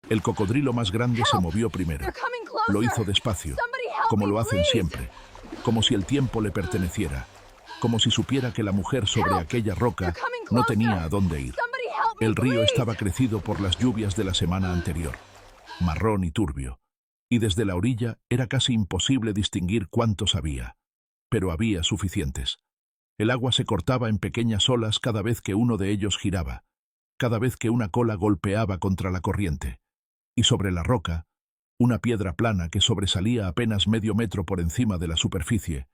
El cocodrilo más grande se movió primero. Lo hizo despacio, como lo hacen siempre, como si el tiempo le perteneciera, como si supiera que la mujer sobre aquella roca no tenía a dónde ir. El río estaba crecido por las lluvias de la semana anterior, marrón y turbio, y desde la orilla era casi imposible distinguir cuántos había, pero había suficientes. El agua se cortaba en pequeñas olas cada vez que uno de ellos giraba, cada vez que una cola golpeaba contra la corriente. Y sobre la roca, una piedra plana que sobresalía apenas medio metro por encima de la superficie,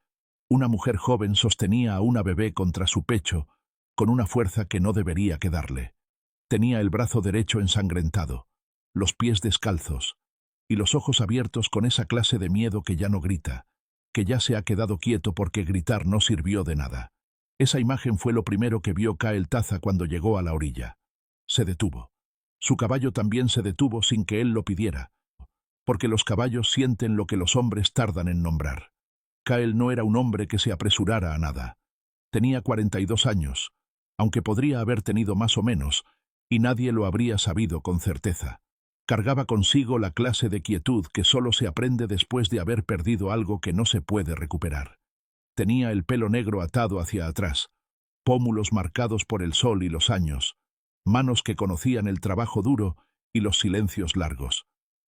una mujer joven sostenía a una bebé contra su pecho con una fuerza que no debería quedarle. Tenía el brazo derecho ensangrentado, los pies descalzos y los ojos abiertos con esa clase de miedo que ya no grita, que ya se ha quedado quieto porque gritar no sirvió de nada. Esa imagen fue lo primero que vio Kyle Taza cuando llegó a la orilla. Se detuvo. Su caballo también se detuvo sin que él lo pidiera, porque los caballos sienten lo que los hombres tardan en nombrar. Kyle no era un hombre que se apresurara a nada. Tenía 42 años, aunque podría haber tenido más o menos, y nadie lo habría sabido con certeza. Cargaba consigo la clase de quietud que solo se aprende después de haber perdido algo que no se puede recuperar. Tenía el pelo negro atado hacia atrás, pómulos marcados por el sol y los años, manos que conocían el trabajo duro y los silencios largos.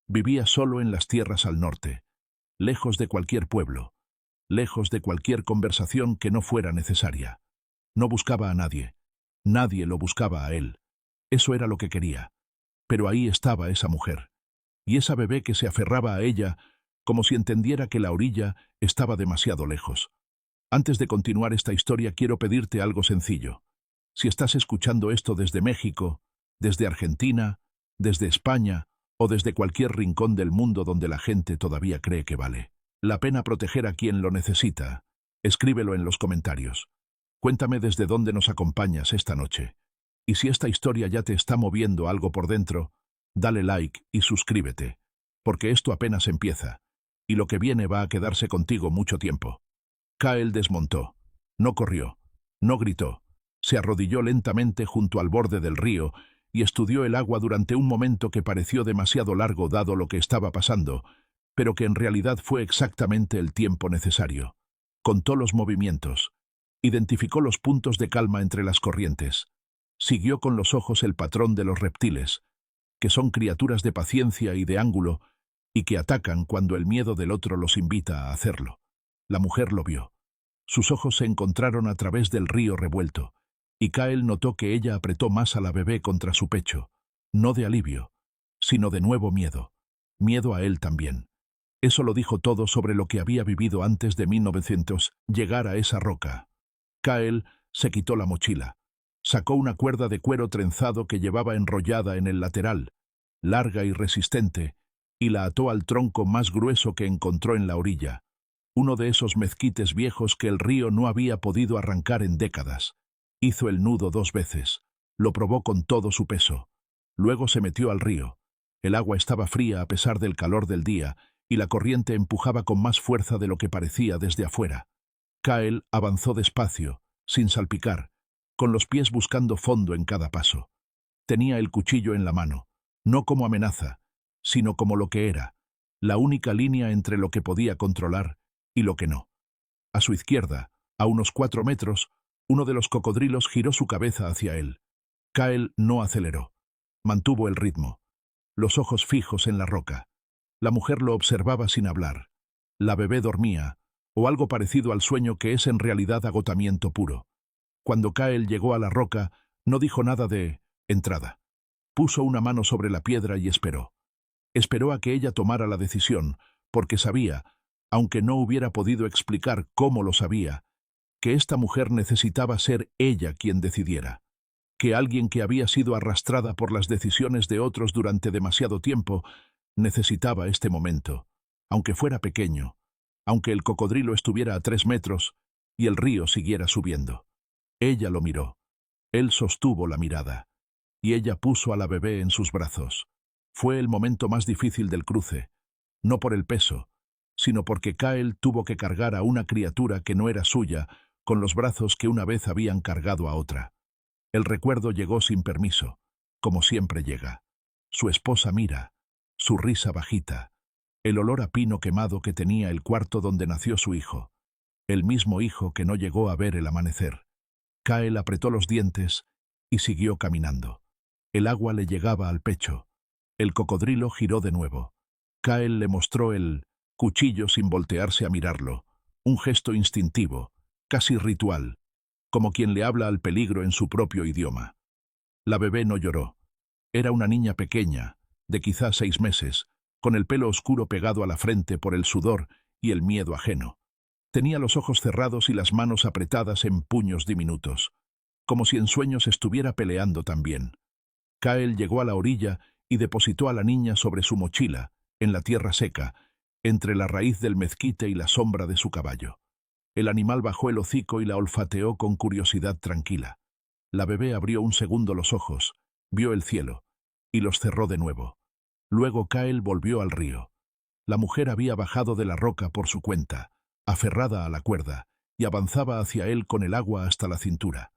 Vivía solo en las tierras al norte, lejos de cualquier pueblo, lejos de cualquier conversación que no fuera necesaria. No buscaba a nadie, nadie lo buscaba a él. Eso era lo que quería. Pero ahí estaba esa mujer, y esa bebé que se aferraba a ella como si entendiera que la orilla estaba demasiado lejos. Antes de continuar esta historia quiero pedirte algo sencillo. Si estás escuchando esto desde México, desde Argentina, desde España o desde cualquier rincón del mundo donde la gente todavía cree que vale la pena proteger a quien lo necesita, escríbelo en los comentarios. Cuéntame desde dónde nos acompañas esta noche. Y si esta historia ya te está moviendo algo por dentro, dale like y suscríbete, porque esto apenas empieza, y lo que viene va a quedarse contigo mucho tiempo. Kyle desmontó. No corrió, no gritó. Se arrodilló lentamente junto al borde del río y estudió el agua durante un momento que pareció demasiado largo dado lo que estaba pasando, pero que en realidad fue exactamente el tiempo necesario. Contó los movimientos, identificó los puntos de calma entre las corrientes, siguió con los ojos el patrón de los reptiles, que son criaturas de paciencia y de ángulo, y que atacan cuando el miedo del otro los invita a hacerlo. La mujer lo vio. Sus ojos se encontraron a través del río revuelto, y Kyle notó que ella apretó más a la bebé contra su pecho, no de alivio, sino de nuevo miedo. Miedo a él también. Eso lo dijo todo sobre lo que había vivido antes de 1900 llegar a esa roca. Kyle se quitó la mochila. Sacó una cuerda de cuero trenzado que llevaba enrollada en el lateral, larga y resistente, y la ató al tronco más grueso que encontró en la orilla, uno de esos mezquites viejos que el río no había podido arrancar en décadas. Hizo el nudo 2 veces, lo probó con todo su peso. Luego se metió al río. El agua estaba fría a pesar del calor del día, y la corriente empujaba con más fuerza de lo que parecía desde afuera. Kyle avanzó despacio, sin salpicar, con los pies buscando fondo en cada paso. Tenía el cuchillo en la mano, no como amenaza, sino como lo que era, la única línea entre lo que podía controlar y lo que no. A su izquierda, a unos 4 metros, uno de los cocodrilos giró su cabeza hacia él. Kyle no aceleró. Mantuvo el ritmo, los ojos fijos en la roca. La mujer lo observaba sin hablar. La bebé dormía, o algo parecido al sueño que es en realidad agotamiento puro. Cuando Kyle llegó a la roca, no dijo nada de entrada. Puso una mano sobre la piedra y esperó. Esperó a que ella tomara la decisión, porque sabía, aunque no hubiera podido explicar cómo lo sabía, que esta mujer necesitaba ser ella quien decidiera. Que alguien que había sido arrastrada por las decisiones de otros durante demasiado tiempo necesitaba este momento, aunque fuera pequeño, aunque el cocodrilo estuviera a 3 metros y el río siguiera subiendo. Ella lo miró. Él sostuvo la mirada, y ella puso a la bebé en sus brazos. Fue el momento más difícil del cruce, no por el peso, sino porque Kyle tuvo que cargar a una criatura que no era suya con los brazos que una vez habían cargado a otra. El recuerdo llegó sin permiso, como siempre llega. Su esposa mira, su risa bajita, el olor a pino quemado que tenía el cuarto donde nació su hijo, el mismo hijo que no llegó a ver el amanecer. Kyle apretó los dientes y siguió caminando. El agua le llegaba al pecho. El cocodrilo giró de nuevo. Kyle le mostró el cuchillo sin voltearse a mirarlo, un gesto instintivo, casi ritual, como quien le habla al peligro en su propio idioma. La bebé no lloró. Era una niña pequeña, de quizá 6 meses, con el pelo oscuro pegado a la frente por el sudor y el miedo ajeno. Tenía los ojos cerrados y las manos apretadas en puños diminutos, como si en sueños estuviera peleando también. Kyle llegó a la orilla y depositó a la niña sobre su mochila, en la tierra seca, entre la raíz del mezquite y la sombra de su caballo. El animal bajó el hocico y la olfateó con curiosidad tranquila. La bebé abrió un segundo los ojos, vio el cielo, y los cerró de nuevo. Luego Kyle volvió al río. La mujer había bajado de la roca por su cuenta, aferrada a la cuerda, y avanzaba hacia él con el agua hasta la cintura.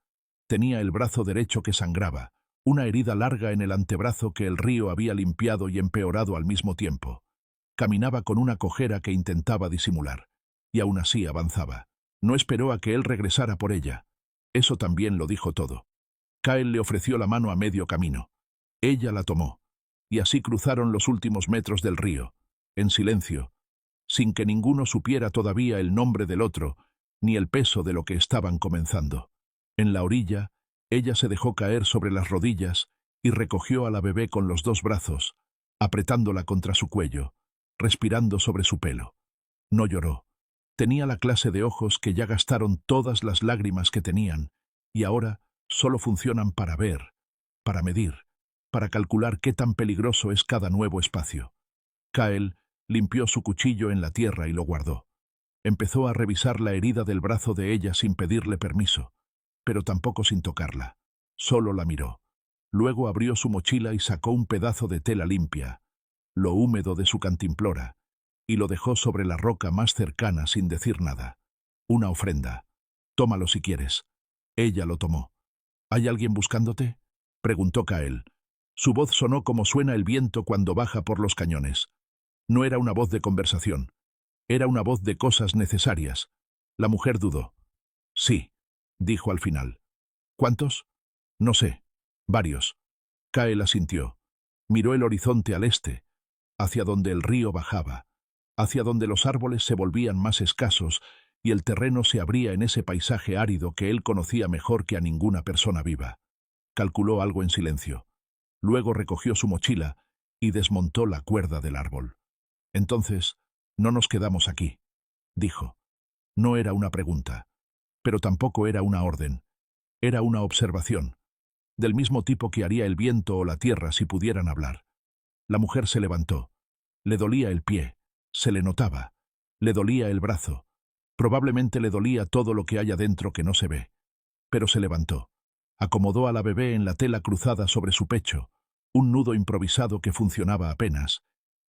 Tenía el brazo derecho que sangraba, una herida larga en el antebrazo que el río había limpiado y empeorado al mismo tiempo. Caminaba con una cojera que intentaba disimular, y aún así avanzaba. No esperó a que él regresara por ella. Eso también lo dijo todo. Kyle le ofreció la mano a medio camino. Ella la tomó, y así cruzaron los últimos metros del río, en silencio, sin que ninguno supiera todavía el nombre del otro, ni el peso de lo que estaban comenzando. En la orilla, ella se dejó caer sobre las rodillas y recogió a la bebé con los 2 brazos, apretándola contra su cuello, respirando sobre su pelo. No lloró. Tenía la clase de ojos que ya gastaron todas las lágrimas que tenían, y ahora solo funcionan para ver, para medir, para calcular qué tan peligroso es cada nuevo espacio. Kyle limpió su cuchillo en la tierra y lo guardó. Empezó a revisar la herida del brazo de ella sin pedirle permiso, pero tampoco sin tocarla. Solo la miró. Luego abrió su mochila y sacó un pedazo de tela limpia, lo húmedo de su cantimplora, y lo dejó sobre la roca más cercana sin decir nada. Una ofrenda. Tómalo si quieres. Ella lo tomó. ¿Hay alguien buscándote?, preguntó Kyle. Su voz sonó como suena el viento cuando baja por los cañones. No era una voz de conversación. Era una voz de cosas necesarias. La mujer dudó. Sí, dijo al final. ¿Cuántos? No sé. Varios. Kyle asintió. Miró el horizonte al este, hacia donde el río bajaba, hacia donde los árboles se volvían más escasos y el terreno se abría en ese paisaje árido que él conocía mejor que a ninguna persona viva. Calculó algo en silencio. Luego recogió su mochila y desmontó la cuerda del árbol. Entonces, no nos quedamos aquí, dijo. No era una pregunta, pero tampoco era una orden. Era una observación, del mismo tipo que haría el viento o la tierra si pudieran hablar. La mujer se levantó. Le dolía el pie, se le notaba. Le dolía el brazo. Probablemente le dolía todo lo que hay adentro que no se ve. Pero se levantó. Acomodó a la bebé en la tela cruzada sobre su pecho, un nudo improvisado que funcionaba apenas,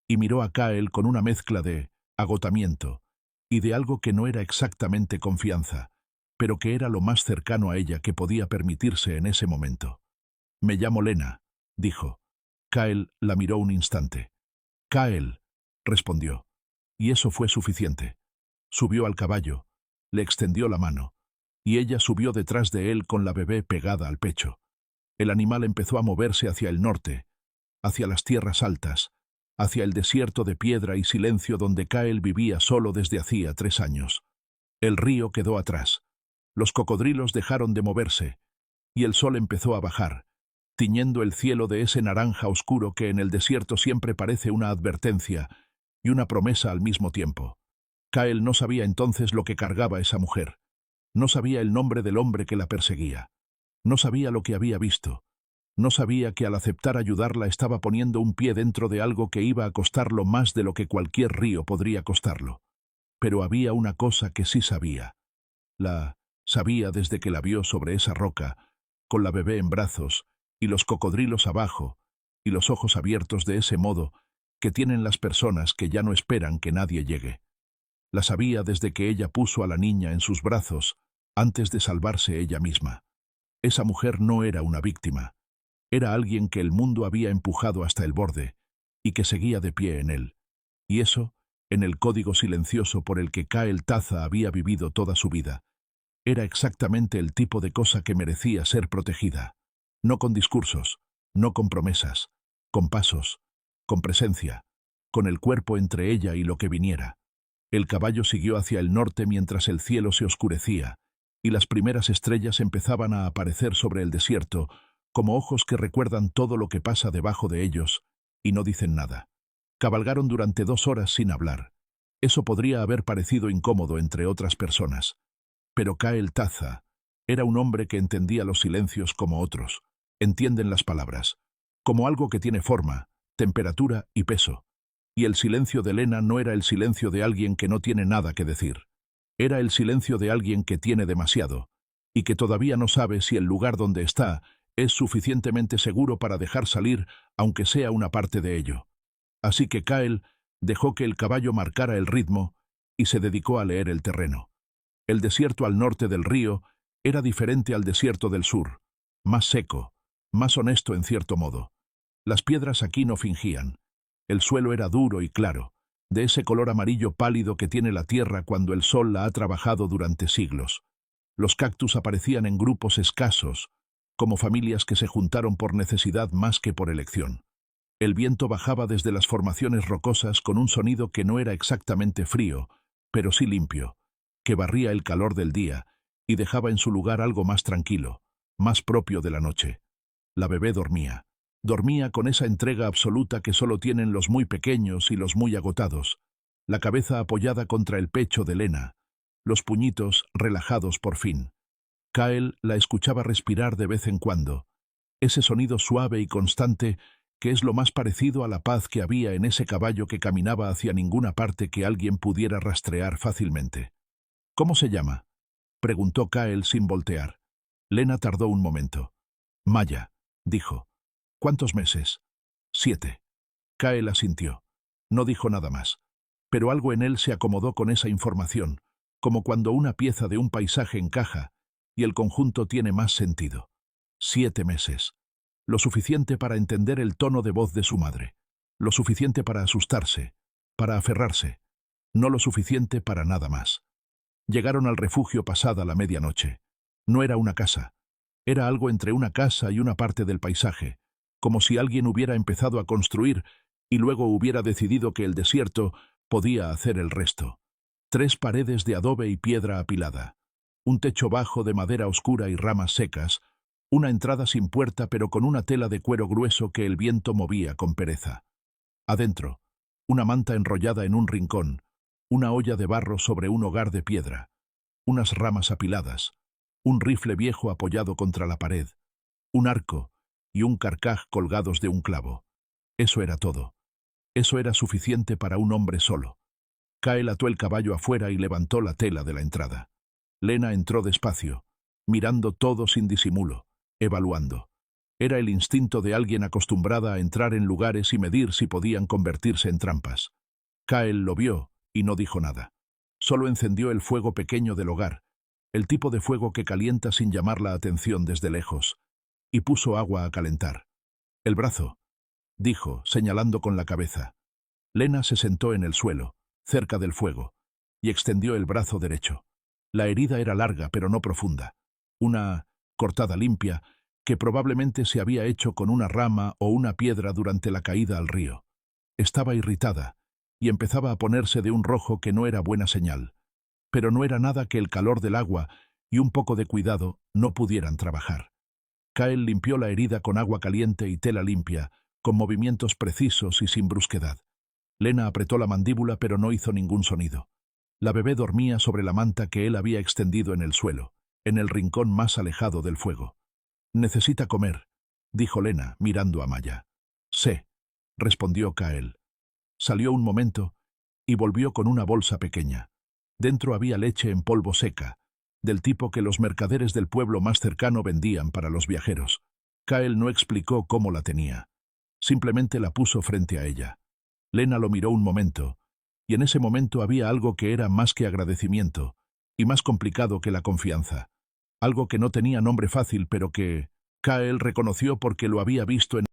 y miró a Kyle con una mezcla de agotamiento y de algo que no era exactamente confianza, pero que era lo más cercano a ella que podía permitirse en ese momento. «Me llamo Lena», dijo. Kyle la miró un instante. «Kyle», respondió, y eso fue suficiente. Subió al caballo, le extendió la mano, y ella subió detrás de él con la bebé pegada al pecho. El animal empezó a moverse hacia el norte, hacia las tierras altas, hacia el desierto de piedra y silencio donde Kyle vivía solo desde hacía 3 años. El río quedó atrás. Los cocodrilos dejaron de moverse, y el sol empezó a bajar, tiñendo el cielo de ese naranja oscuro que en el desierto siempre parece una advertencia y una promesa al mismo tiempo. Kyle no sabía entonces lo que cargaba esa mujer. No sabía el nombre del hombre que la perseguía. No sabía lo que había visto. No sabía que al aceptar ayudarla estaba poniendo un pie dentro de algo que iba a costarlo más de lo que cualquier río podría costarlo. Pero había una cosa que sí sabía. La sabía desde que la vio sobre esa roca, con la bebé en brazos, y los cocodrilos abajo, y los ojos abiertos de ese modo que tienen las personas que ya no esperan que nadie llegue. La sabía desde que ella puso a la niña en sus brazos, antes de salvarse ella misma. Esa mujer no era una víctima. Era alguien que el mundo había empujado hasta el borde, y que seguía de pie en él. Y eso, en el código silencioso por el que Kael Taza había vivido toda su vida, era exactamente el tipo de cosa que merecía ser protegida. No con discursos, no con promesas, con pasos, con presencia, con el cuerpo entre ella y lo que viniera. El caballo siguió hacia el norte mientras el cielo se oscurecía, y las primeras estrellas empezaban a aparecer sobre el desierto, como ojos que recuerdan todo lo que pasa debajo de ellos, y no dicen nada. Cabalgaron durante 2 horas sin hablar. Eso podría haber parecido incómodo entre otras personas. Pero Kael Taza era un hombre que entendía los silencios como otros. Entienden las palabras, como algo que tiene forma, temperatura y peso. Y el silencio de Lena no era el silencio de alguien que no tiene nada que decir. Era el silencio de alguien que tiene demasiado, y que todavía no sabe si el lugar donde está es suficientemente seguro para dejar salir, aunque sea una parte de ello. Así que Kael dejó que el caballo marcara el ritmo y se dedicó a leer el terreno. El desierto al norte del río era diferente al desierto del sur, más seco, más honesto en cierto modo. Las piedras aquí no fingían. El suelo era duro y claro, de ese color amarillo pálido que tiene la tierra cuando el sol la ha trabajado durante siglos. Los cactus aparecían en grupos escasos, como familias que se juntaron por necesidad más que por elección. El viento bajaba desde las formaciones rocosas con un sonido que no era exactamente frío, pero sí limpio, que barría el calor del día y dejaba en su lugar algo más tranquilo, más propio de la noche. La bebé dormía. Dormía con esa entrega absoluta que solo tienen los muy pequeños y los muy agotados, la cabeza apoyada contra el pecho de Lena, los puñitos relajados por fin. Kael la escuchaba respirar de vez en cuando, ese sonido suave y constante que es lo más parecido a la paz que había en ese caballo que caminaba hacia ninguna parte que alguien pudiera rastrear fácilmente. «¿Cómo se llama?», preguntó Kael sin voltear. Lena tardó un momento. «Maya», dijo. «¿Cuántos meses?». 7. Kael asintió. No dijo nada más. Pero algo en él se acomodó con esa información, como cuando una pieza de un paisaje encaja y el conjunto tiene más sentido. 7 meses. Lo suficiente para entender el tono de voz de su madre. Lo suficiente para asustarse, para aferrarse. No lo suficiente para nada más. Llegaron al refugio pasada la medianoche. No era una casa. Era algo entre una casa y una parte del paisaje, como si alguien hubiera empezado a construir y luego hubiera decidido que el desierto podía hacer el resto. 3 paredes de adobe y piedra apilada. Un techo bajo de madera oscura y ramas secas. Una entrada sin puerta pero con una tela de cuero grueso que el viento movía con pereza. Adentro, una manta enrollada en un rincón, una olla de barro sobre un hogar de piedra, unas ramas apiladas, un rifle viejo apoyado contra la pared, un arco y un carcaj colgados de un clavo. Eso era todo. Eso era suficiente para un hombre solo. Kael ató el caballo afuera y levantó la tela de la entrada. Lena entró despacio, mirando todo sin disimulo, evaluando. Era el instinto de alguien acostumbrada a entrar en lugares y medir si podían convertirse en trampas. Kael lo vio y no dijo nada. Solo encendió el fuego pequeño del hogar, el tipo de fuego que calienta sin llamar la atención desde lejos, y puso agua a calentar. «El brazo», dijo, señalando con la cabeza. Lena se sentó en el suelo, cerca del fuego, y extendió el brazo derecho. La herida era larga pero no profunda. Una cortada limpia que probablemente se había hecho con una rama o una piedra durante la caída al río. Estaba irritada y empezaba a ponerse de un rojo que no era buena señal. Pero no era nada que el calor del agua y un poco de cuidado no pudieran trabajar. Kael limpió la herida con agua caliente y tela limpia, con movimientos precisos y sin brusquedad. Lena apretó la mandíbula pero no hizo ningún sonido. La bebé dormía sobre la manta que él había extendido en el suelo, en el rincón más alejado del fuego. «Necesita comer», dijo Lena, mirando a Maya. «Sé», respondió Kael. Salió un momento y volvió con una bolsa pequeña. Dentro había leche en polvo seca, del tipo que los mercaderes del pueblo más cercano vendían para los viajeros. Kael no explicó cómo la tenía. Simplemente la puso frente a ella. Lena lo miró un momento, y en ese momento había algo que era más que agradecimiento, y más complicado que la confianza. Algo que no tenía nombre fácil, pero que Kael reconoció porque lo había visto en